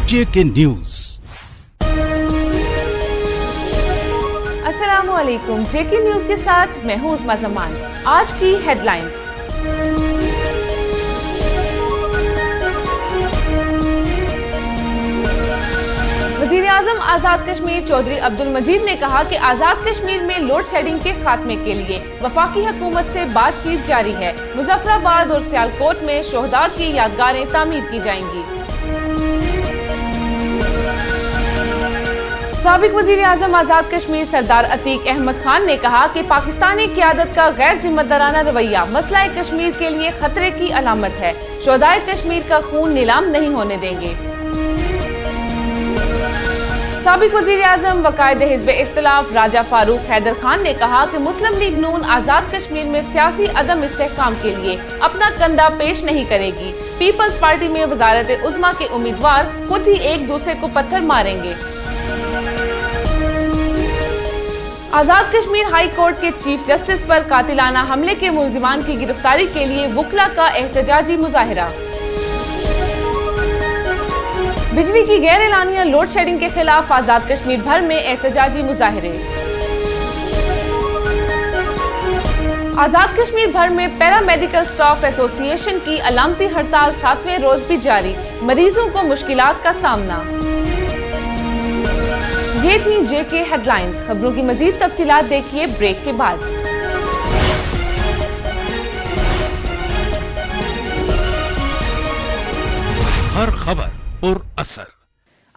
JK news. अस्सलामुअलैकुम, JK news के साथ मैं हूं उस्मा जमान। आज की हेडलाइंस। वज़ीर-ए-आज़म आजाद कश्मीर चौधरी अब्दुल मजीद ने कहा कि आजाद कश्मीर में लोड शेडिंग के खात्मे के लिए वफाकी हुकूमत से बातचीत जारी है। मुजफ्फराबाद और सियालकोट में शोहदा की यादगारें तामीर की जाएंगी। साबिक वज़ीर-ए-आज़म आजाद कश्मीर सरदार अतीक अहमद खान ने कहा कि पाकिस्तानी क़यादत का गैर जिम्मेदाराना रवैया मसला कश्मीर के लिए खतरे की अलामत है। शोहदाए कश्मीर का खून नीलाम नहीं होने देंगे। साबिक वज़ीर-ए-आज़म व कायदे हिज़्ब इख्तिलाफ राजा फारूक हैदर खान ने कहा कि मुस्लिम लीग नून आजाद कश्मीर में सियासी अदम इस्तेहकाम के लिए अपना कंधा पेश नहीं करेगी। पीपल्स पार्टी में वज़ारत उज़्मा के उम्मीदवार खुद ही एक दूसरे को पत्थर मारेंगे। आजाद कश्मीर हाई कोर्ट के चीफ जस्टिस पर कातिलाना हमले के मुल्जिमान की गिरफ्तारी के लिए वुकला का एहतजाजी मुजाहिरा। बिजली की गैर एलानिया लोड शेडिंग के खिलाफ आजाद कश्मीर भर में एहतजाजी मुजाहिरे। आजाद कश्मीर भर में पैरामेडिकल स्टाफ एसोसिएशन की अलामती हड़ताल 7वें रोज भी जारी। मरीजों को मुश्किलात का सामना। ये थी JK हेडलाइंस। खबरों की मजीद तफसीलात देखिए ब्रेक के बाद। हर खबर पुर असर।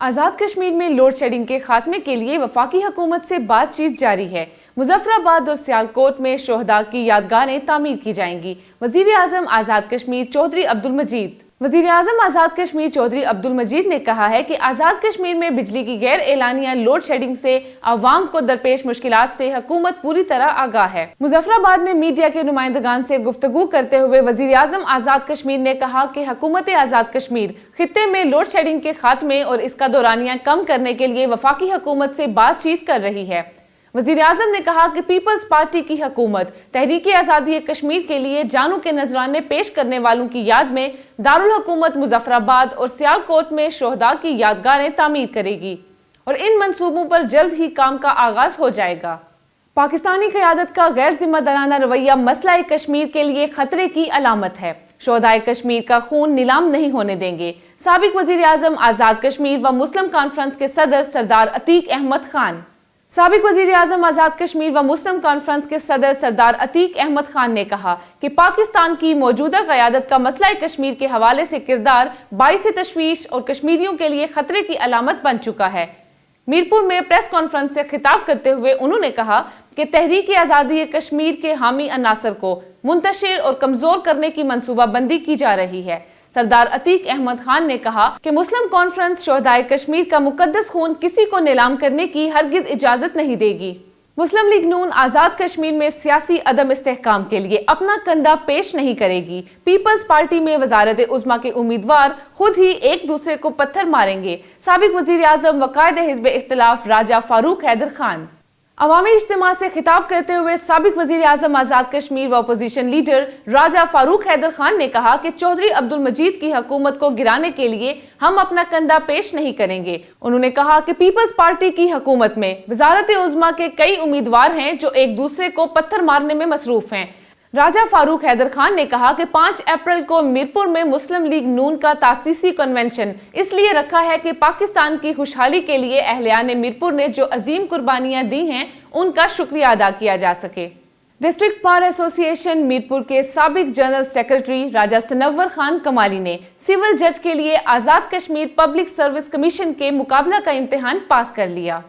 आजाद कश्मीर में लोड शेडिंग के खात्मे के लिए वफाकी हुकूमत से बातचीत जारी है। मुजफ्फराबाद और सियालकोट में शोहदा की यादगारें तामीर की जाएंगी। वज़ीर-ए-आज़म आजाद कश्मीर चौधरी अब्दुल मजीद वज़ीर-ए-आज़म आजाद कश्मीर चौधरी अब्दुल मजीद ने कहा है कि आजाद कश्मीर में बिजली की गैर एलानिया लोड शेडिंग से अवाम को दरपेश मुश्किलात से हुकूमत पूरी तरह आगाह है। मुजफ्फराबाद में मीडिया के नुमाइंदगान से गुफ्तगू करते हुए वज़ीर-ए-आज़म आजाद कश्मीर ने कहा कि हुकूमत आजाद कश्मीर खित्ते में लोड शेडिंग के खात्मे और इसका दौरानिया कम करने के लिए वफाकी हुकूमत से बातचीत कर रही है। वज़ीर-ए-आज़म ने कहा कि पीपल्स पार्टी की हुकूमत तहरीक आज़ादी कश्मीर के लिए जानों के नजराने पेश करने वालों की याद में दारुल हुकूमत मुजफ्फराबाद और सियालकोट में शोहदा की यादगारें तामीर करेगी और इन मंसूबों पर जल्द ही काम का आगाज हो जाएगा। पाकिस्तानी क़यादत का गैर जिम्मेदाराना रवैया मसला कश्मीर के लिए खतरे की अलामत है। शोहदाए कश्मीर का खून नीलाम नहीं होने देंगे। साबिक वज़ीर-ए-आज़म आजाद कश्मीर व मुस्लिम कॉन्फ्रेंस के सदर सरदार अतीक अहमद खान साबिक वज़ीर-ए-आज़म आजाद कश्मीर व मुस्लिम कॉन्फ्रेंस के सदर सरदार अतीक अहमद खान ने कहा कि पाकिस्तान की मौजूदा क़यादत का मसला कश्मीर के हवाले से किरदार बाइस तशवीश और कश्मीरियों के लिए खतरे की अलामत बन चुका है। मीरपुर में प्रेस कॉन्फ्रेंस से खिताब करते हुए उन्होंने कहा कि तहरीक आज़ादी कश्मीर के हामी अनासर को मुंतशिर और कमजोर करने की मंसूबाबंदी की जा रही है। सरदार अतीक अहमद खान ने कहा कि मुस्लिम कॉन्फ्रेंस शोहदाए कश्मीर का मुकद्दस खून किसी को नीलाम करने की हरगिज इजाजत नहीं देगी। मुस्लिम लीग नून आजाद कश्मीर में सियासी अदम इस्तेहकाम के लिए अपना कंधा पेश नहीं करेगी। पीपल्स पार्टी में वज़ारत उज़्मा के उम्मीदवार खुद ही एक दूसरे को पत्थर मारेंगे। साबिक वज़ीर-ए-आज़म व कायदे हिज़्ब इख्तिलाफ राजा फारूक हैदर खान अवामी इज्तिमा से खिताब करते हुए साबिक वज़ीर-ए-आज़म आजाद कश्मीर व अपोजिशन लीडर राजा फारूक हैदर खान ने कहा कि चौधरी अब्दुल मजीद की हुकूमत को गिराने के लिए हम अपना कंधा पेश नहीं करेंगे। उन्होंने कहा कि पीपल्स पार्टी की हुकूमत में वज़ारत उज़्मा के कई उम्मीदवार हैं जो एक दूसरे को पत्थर मारने में मसरूफ हैं। राजा फारूक हैदर खान ने कहा कि 5 अप्रैल को मीरपुर में मुस्लिम लीग नून का तासीसी कन्वेंशन इसलिए रखा है कि पाकिस्तान की खुशहाली के लिए अहलियान मीरपुर ने जो अजीम कुर्बानियां दी हैं उनका शुक्रिया अदा किया जा सके। डिस्ट्रिक्ट बार एसोसिएशन मीरपुर के साबिक जनरल सेक्रेटरी राजा सनव्वर खान कमाली ने सिविल जज के लिए आजाद कश्मीर पब्लिक सर्विस कमीशन के मुकाबला का इम्तिहान पास कर लिया।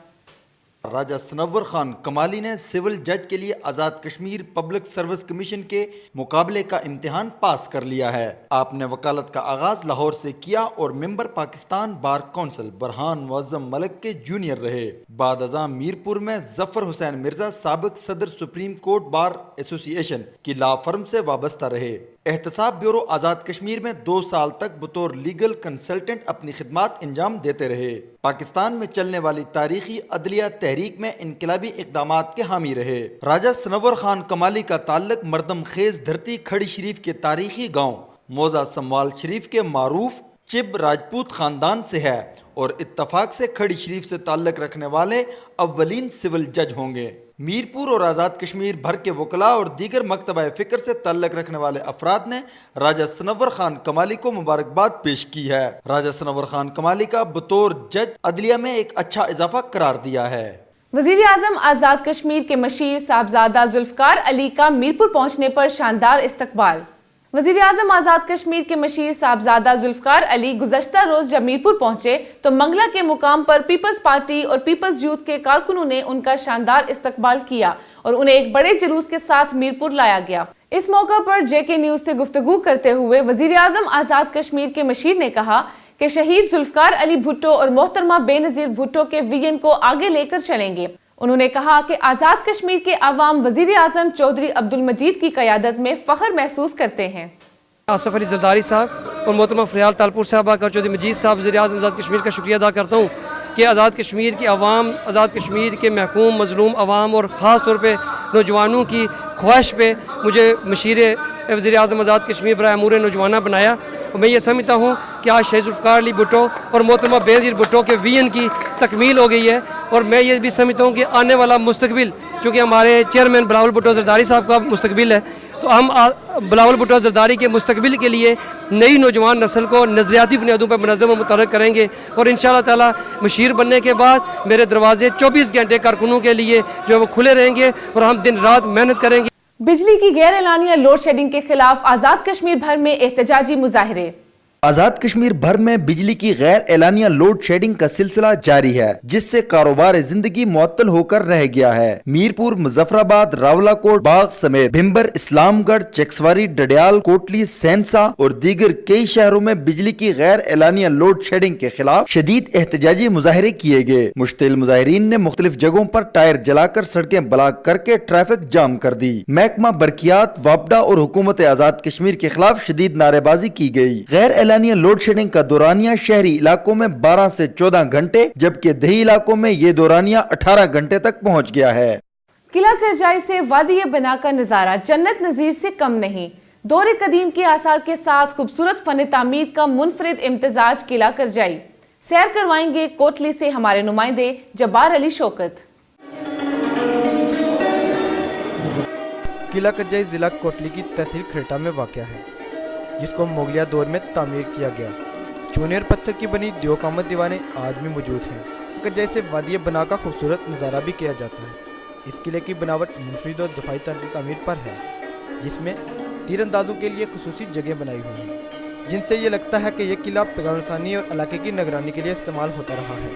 راجہ سنور خان کمالی نے سول جج کے لیے Azad Kashmir public service commission کے مقابلے کا امتحان پاس کر لیا ہے۔ آپ نے وکالت کا آغاز لاہور سے کیا اور ممبر پاکستان بار کونسل برہان معظم ملک کے جونیئر رہے۔ بعد ازاں میرپور میں ظفر حسین مرزا سابق صدر سپریم کورٹ بار ایسوسی ایشن کی لا فرم سے وابستہ رہے۔ احتساب بیورو آزاد کشمیر میں 2 سال تک بطور لیگل کنسلٹنٹ اپنی خدمات انجام دیتے رہے۔ پاکستان میں چلنے والی تاریخی عدلیہ تحریک میں انقلابی اقدامات کے حامی رہے۔ راجہ سنور خان کمالی کا تعلق مردم خیز دھرتی کھڑی شریف کے تاریخی گاؤں موزہ سموال شریف کے معروف چب راجپوت خاندان سے ہے اور اتفاق سے کھڑی شریف سے تعلق رکھنے والے اولین سول جج ہوں گے۔ میرپور اور آزاد کشمیر بھر کے وکلاء اور دیگر مکتبہ فکر سے تعلق رکھنے والے افراد نے راجہ سنور خان کمالی کو مبارکباد پیش کی ہے۔ راجہ سنور خان کمالی کا بطور جج عدلیہ میں ایک اچھا اضافہ قرار دیا ہے۔ وزیر اعظم آزاد کشمیر کے مشیر صاحبزادہ ذوالفقار علی کا میرپور پہنچنے پر شاندار استقبال۔ وزیر اعظم آزاد کشمیر کے مشیر صاحبزادہ ذوالفقار علی گزشتہ روز جب میرپور پہنچے تو منگلا کے مقام پر پیپلز پارٹی اور پیپلز یوتھ کے کارکنوں نے ان کا شاندار استقبال کیا اور انہیں ایک بڑے جلوس کے ساتھ میرپور لایا گیا۔ اس موقع پر جے کے نیوز سے گفتگو کرتے ہوئے وزیر اعظم آزاد کشمیر کے مشیر نے کہا کہ شہید ذوالفقار علی بھٹو اور محترمہ بے نظیر بھٹو کے ویژن کو آگے لے کر چلیں گے۔ انہوں نے کہا کہ آزاد کشمیر کے عوام وزیر اعظم چودھری عبدالمجید کی قیادت میں فخر محسوس کرتے ہیں۔ آصف علی زرداری صاحب اور محترمہ فریال تالپور صاحبہ کا چودھری مجید صاحب وزیر اعظم آزاد کشمیر کا شکریہ ادا کرتا ہوں کہ آزاد کشمیر کی عوام، آزاد کشمیر کے محکوم مظلوم عوام اور خاص طور پہ نوجوانوں کی خواہش پہ مجھے مشیر وزیر اعظم آزاد کشمیر برائے امور نوجوانہ بنایا۔ اور میں یہ سمجھتا ہوں کہ آج شہید ذوالفقار علی بھٹو اور محترمہ بے نظیر بھٹو کے ویژن کی تکمیل ہو گئی ہے، اور میں یہ بھی سمجھتا ہوں کہ آنے والا مستقبل چونکہ ہمارے چیئرمین بلاول بھٹو زرداری صاحب کا مستقبل ہے، تو ہم بلاول بھٹو زرداری کے مستقبل کے لیے نئی نوجوان نسل کو نظریاتی بنیادوں پر منظم و متحرک کریں گے، اور انشاءاللہ تعالی مشیر بننے کے بعد میرے دروازے 24 گھنٹے کارکنوں کے لیے جو ہے وہ کھلے رہیں گے اور ہم دن رات محنت کریں گے۔ بجلی کی غیر اعلانیہ لوڈ شیڈنگ کے خلاف آزاد کشمیر بھر میں احتجاجی مظاہرے۔ آزاد کشمیر بھر میں بجلی کی غیر اعلانیہ لوڈ شیڈنگ کا سلسلہ جاری ہے، جس سے کاروبار زندگی معطل ہو کر رہ گیا ہے۔ میرپور، مظفر آباد، راولہ کوٹ، باغ سمیت بھمبر، اسلام گڑھ، چکسواری، ڈڈیال، کوٹلی، سینسا اور دیگر کئی شہروں میں بجلی کی غیر اعلانیہ لوڈ شیڈنگ کے خلاف شدید احتجاجی مظاہرے کیے گئے۔ مشتعل مظاہرین نے مختلف جگہوں پر ٹائر جلا کر سڑکیں بلاک کر کے ٹریفک جام کر دی۔ محکمہ برقیات، وابڈا اور حکومت آزاد کشمیر کے خلاف شدید نعرے بازی کی گئی۔ غیر اعلانیہ لوڈ شیڈنگ کا دورانیہ شہری علاقوں میں 12 سے 14 گھنٹے جبکہ دیہی علاقوں میں یہ دورانیہ 18 گھنٹے تک پہنچ گیا ہے۔ قلعہ کرجائی سے وادی بنا کا نظارہ جنت نظیر سے کم نہیں۔ دور قدیم کے آثار کے ساتھ خوبصورت فن تعمیر کا منفرد امتزاج قلعہ کرجائی۔ سیر کروائیں گے کوٹلی سے ہمارے نمائندے جبار علی شوکت۔ قلعہ کرجائی ضلع کوٹلی کی تحصیل کھرٹا میں واقع ہے، جس کو مغلیہ دور میں تعمیر کیا گیا۔ چونے اور پتھر کی بنی دیو قامت دیواریں آج بھی موجود ہیں۔ کرجائی سے وادی بنا کا خوبصورت نظارہ بھی کیا جاتا ہے۔ اس قلعے کی بناوٹ منفرد اور دفاعی طرز تعمیر پر ہے، جس میں تیر اندازوں کے لیے خصوصی جگہیں بنائی ہوئی ہیں، جن سے یہ لگتا ہے کہ یہ قلعہ پیغام رسانی اور علاقے کی نگرانی کے لیے استعمال ہوتا رہا ہے۔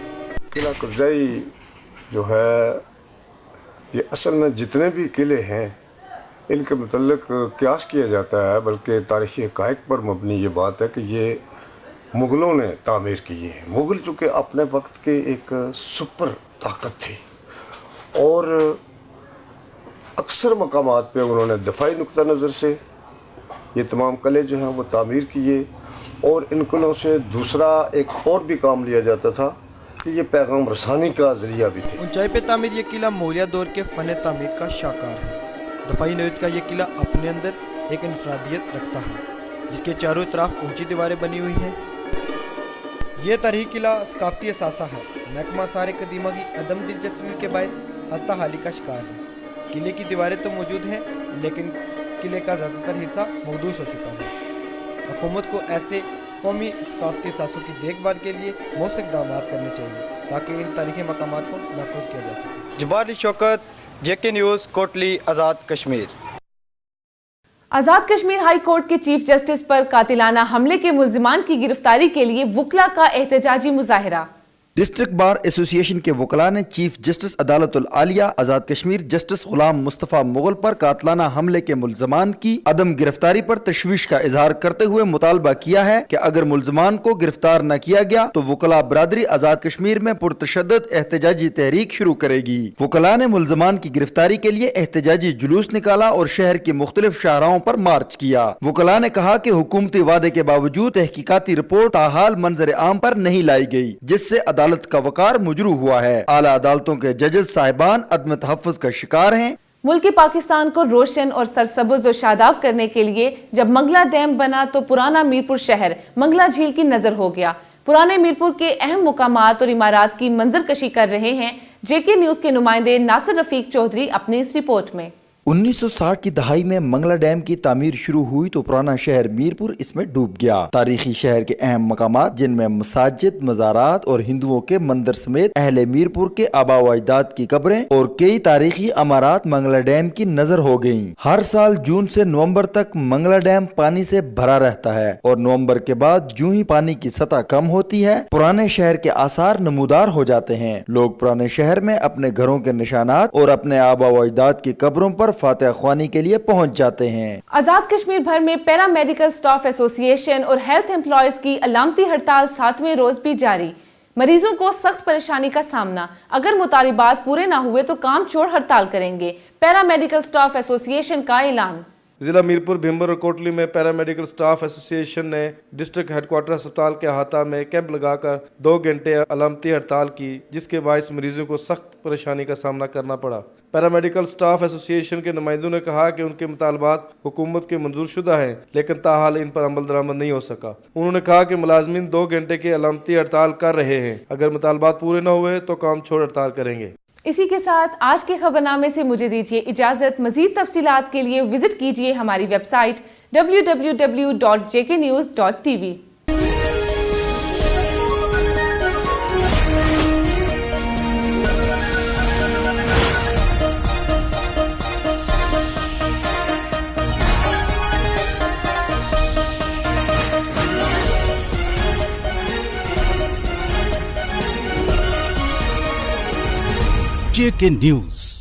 قلعہ کرجائی جو ہے یہ اصل میں جتنے بھی قلعے ہیں ان کے متعلق قیاس کیا جاتا ہے، بلکہ تاریخی حقائق پر مبنی یہ بات ہے کہ یہ مغلوں نے تعمیر کیے ہیں۔ مغل چونکہ اپنے وقت کے ایک سپر طاقت تھی اور اکثر مقامات پہ انہوں نے دفاعی نقطہ نظر سے یہ تمام قلعے جو ہیں وہ تعمیر کیے، اور ان قلعوں سے دوسرا ایک اور بھی کام لیا جاتا تھا کہ یہ پیغام رسانی کا ذریعہ بھی تھے۔ اونچائی پہ تعمیر یہ قلعہ مغلیہ دور کے فن تعمیر کا شاہکار ہے۔ دفاعی نوعیت کا یہ قلعہ اپنے اندر ایک انفرادیت رکھتا ہے، جس کے چاروں طرف اونچی دیواریں بنی ہوئی ہیں۔ یہ تاریخی قلعہ ثقافتی اثاثہ ہے۔ محکمہ آثار قدیمہ کی عدم دلچسپی کے باعث ہستہ حالی کا شکار ہے۔ قلعے کی دیواریں تو موجود ہیں، لیکن قلعے کا زیادہ تر حصہ مخدوش ہو چکا ہے۔ حکومت کو ایسے قومی ثقافتی اثاثوں کی دیکھ بھال کے لیے مؤثر اقدامات کرنے چاہیے تاکہ ان تاریخی مقامات کو محفوظ کیا جا سکے۔ جبار علی شوکت، جے کے news, Kotli, Azad Kashmir. Azad Kashmir high court کے چیف جسٹس پر قاتلانہ حملے کے ملزمان کی گرفتاری کے لیے وکلاء کا احتجاجی مظاہرہ۔ डिस्ट्रिक्ट बार एसोसिएशन के वकला ने चीफ जस्टिस अदालतुल आलिया आजाद कश्मीर जस्टिस गुलाम मुस्तफ़ा मुगल पर कातलाना हमले के मुल्ज़मान की अदम गिरफ्तारी पर तशवीश का इजहार करते हुए मुतालबा किया है कि अगर मुल्ज़मान को गिरफ्तार न किया गया तो वकला बरादरी आजाद कश्मीर में पुरतशद्दुद एहतजाजी तहरीक शुरू करेगी। वकला ने मुल्ज़मान की गिरफ्तारी के लिए एहतजाजी जुलूस निकाला और शहर की मुख्तलिफ शाहराहों पर मार्च किया। वकला ने कहा कि हुकूमती वादे के बावजूद तहकीकाती रिपोर्ट ताहाल मंजर आम पर नहीं लाई गई, जिससे अदालत का वकार मुजरू हुआ है। आला अदालतों के जजेस साहिबान अदम तहफ़्फ़ुज़ का शिकार हैं। मुल्क पाकिस्तान को रोशन और सरसब्ज़ और शादाब करने के लिए जब मंगला डैम बना तो पुराना मीरपुर शहर मंगला झील की नजर हो गया। पुराने मीरपुर के अहम मुकामात और इमारात की मंजरकशी कर रहे हैं जेके न्यूज के नुमाइंदे नासिर रफीक चौधरी अपनी इस रिपोर्ट में। 1960 की दहाई में मंगला डैम की तामीर शुरू हुई तो पुराना शहर मीरपुर इसमें डूब गया। तारीखी शहर के अहम मकामात जिनमें मसाजिद, मज़ारात और हिंदुओं के मंदिर समेत अहले मीरपुर के आबा व अजदाद की कब्रें और कई तारीखी अमारात मंगला डैम की नजर हो गयी। हर साल जून से नवंबर तक मंगला डैम पानी से भरा रहता है और नवंबर के बाद जो ही पानी की सतह कम होती है पुराने शहर के आसार नमूदार हो जाते हैं। लोग पुराने शहर में अपने घरों के निशानात और अपने आबा व अजदाद की कब्रों पर फातिहा ख्वानी के लिए पहुंच जाते हैं। आजाद कश्मीर भर में पैरा मेडिकल स्टाफ एसोसिएशन और हेल्थ एम्प्लॉयज की अलामती हड़ताल 7वें रोज भी जारी। मरीजों को सख्त परेशानी का सामना, अगर मुतालिबात पूरे ना हुए तो काम छोड़ हड़ताल करेंगे। पैरा मेडिकल स्टाफ एसोसिएशन का ऐलान। जिला मीरपुर, भिम्बर और कोटली में पैरामेडिकल स्टाफ एसोसिएशन ने डिस्ट्रिक्ट हेडक्वार्टर अस्पताल के अहाता में कैंप लगाकर 2 घंटे अलामती हड़ताल की, जिसके बायस मरीजों को सख्त परेशानी का सामना करना पड़ा। पैरामेडिकल स्टाफ एसोसिएशन के नुमाइंदों ने कहा कि उनके मुतालबात हुकूमत के मंजूर शुदा हैं, लेकिन ताहाल इन पर अमल दरामद नहीं हो सका। उन्होंने कहा कि मुलाजमीन 2 घंटे की अलामती हड़ताल कर रहे हैं, अगर मुतालबात पूरे न हुए तो काम छोड़ हड़ताल करेंगे। इसी के साथ आज के खबरनामे से मुझे दीजिए इजाजत। मजीद तफसीलात के लिए विजिट कीजिए हमारी वेबसाइट www.jknews.tv। JK News।